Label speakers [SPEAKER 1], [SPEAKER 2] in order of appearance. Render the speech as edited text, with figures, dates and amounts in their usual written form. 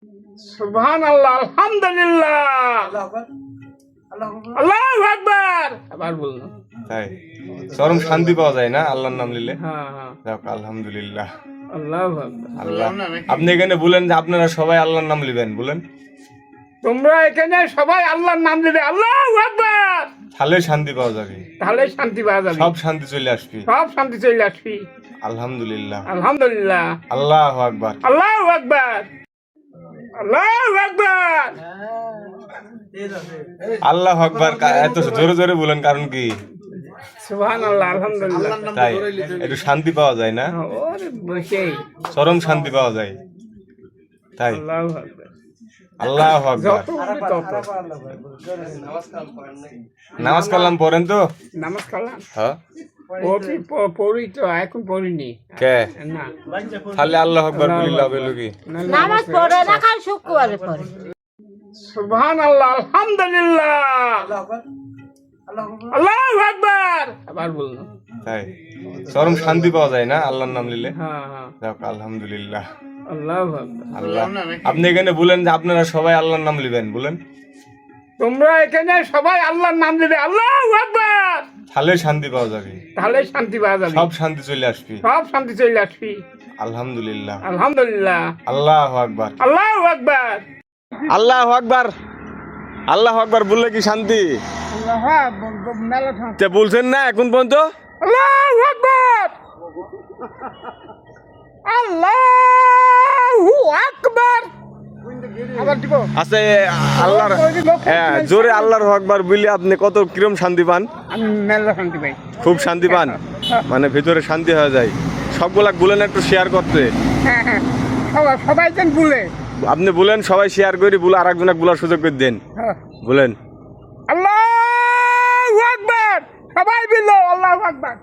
[SPEAKER 1] সুবহানাল্লাহ, আলহামদুলিল্লাহ, আল্লাহু আকবার। আবার বলুন।
[SPEAKER 2] তাই চরম শান্তি পাওয়া যায় না আল্লাহর নাম নিলে?
[SPEAKER 1] হ্যাঁ হ্যাঁ,
[SPEAKER 2] যাক আলহামদুলিল্লাহ।
[SPEAKER 1] আল্লাহু আকবার।
[SPEAKER 2] আল্লাহ, আপনি এখানে বলেন যে আপনারা সবাই আল্লাহর নাম নেবেন, বলেন।
[SPEAKER 1] তোমরা এখানে সবাই আল্লাহর নাম দিবে, আল্লাহু আকবার,
[SPEAKER 2] তাহলে শান্তি পাওয়া যাবে,
[SPEAKER 1] তাহলে শান্তি পাওয়া যাবে,
[SPEAKER 2] সব শান্তি চলে আসবে।
[SPEAKER 1] সব শান্তি চলে আসবে।
[SPEAKER 2] আলহামদুলিল্লাহ,
[SPEAKER 1] আলহামদুলিল্লাহ,
[SPEAKER 2] আল্লাহু আকবার,
[SPEAKER 1] আল্লাহু আকবার, আল্লাহু আকবার।
[SPEAKER 2] আল্লাহু আকবার। এত জোরে জোরে বলেন, কারণ কি?
[SPEAKER 1] সুবহানাল্লাহ, আলহামদুলিল্লাহ।
[SPEAKER 2] তাই একটু শান্তি পাওয়া যায় না?
[SPEAKER 1] ওরে বসেই
[SPEAKER 2] চরম শান্তি পাওয়া যায়। তাই
[SPEAKER 1] আল্লাহু আকবার।
[SPEAKER 2] আল্লাহু আকবার।
[SPEAKER 1] যত বলি তত।
[SPEAKER 2] নামাজ কালাম পড়েন তো?
[SPEAKER 1] নামাজ কালাম
[SPEAKER 2] হ্যাঁ,
[SPEAKER 1] পড়ি তো, এখন পড়িনি।
[SPEAKER 2] কে
[SPEAKER 1] না,
[SPEAKER 2] তাহলে আল্লাহু আকবার বলি লাভ হলো কি?
[SPEAKER 3] নামাজ পড়ে না, খালি শুক্রবারে পড়ে।
[SPEAKER 1] সুবহানাল্লাহ, আলহামদুলিল্লাহ, আল্লাহু আকবার। আবার বলুন।
[SPEAKER 2] তাই চরম শান্তি পাওয়া যায় না আল্লাহর নাম নিলে?
[SPEAKER 1] হ্যাঁ হ্যাঁ,
[SPEAKER 2] যাক আলহামদুলিল্লাহ।
[SPEAKER 1] আল্লাহু আকবার।
[SPEAKER 2] আল্লাহ, আপনি এখানে বলেন যে আপনারা সবাই আল্লাহর নাম নেবেন, বলেন।
[SPEAKER 1] তোমরা এখানে সবাই আল্লাহর নাম দিবে, আল্লাহু আকবার,
[SPEAKER 2] তাহলে শান্তি পাওয়া যাবে,
[SPEAKER 1] তাহলে শান্তি পাওয়া যাবে,
[SPEAKER 2] সব শান্তি চলে আসবে।
[SPEAKER 1] সব শান্তি চলে আসবে।
[SPEAKER 2] আলহামদুলিল্লাহ,
[SPEAKER 1] আলহামদুলিল্লাহ,
[SPEAKER 2] আল্লাহু আকবার,
[SPEAKER 1] আল্লাহু আকবার।
[SPEAKER 2] আল্লাহু আকবার, আল্লাহু আকবার বললে কি শান্তি? তে বলছেন না এখন পর্যন্ত?
[SPEAKER 1] আল্লাহু আকবার, আল্লাহু আকবার। আবার দিব।
[SPEAKER 2] আচ্ছা, আল্লাহর হ্যাঁ, জোরে আল্লাহর আকবার বললে আপনি কত কিরম শান্তি পান?
[SPEAKER 1] আমি মেলা শান্তি পাই।
[SPEAKER 2] খুব শান্তি পান, মানে ভিতরে শান্তি হয়ে যায়। সবগুলা বলেন একটু শেয়ার করতে।
[SPEAKER 1] হ্যাঁ হ্যাঁ, সবাই যেন বলে।
[SPEAKER 2] আপনি বলেন, সবাই শেয়ার করে বলে আর একজনকে বলার সুযোগ করে দেন, বলেন।
[SPEAKER 1] আল্লাহু আকবার, সবাই বলো আল্লাহু আকবার।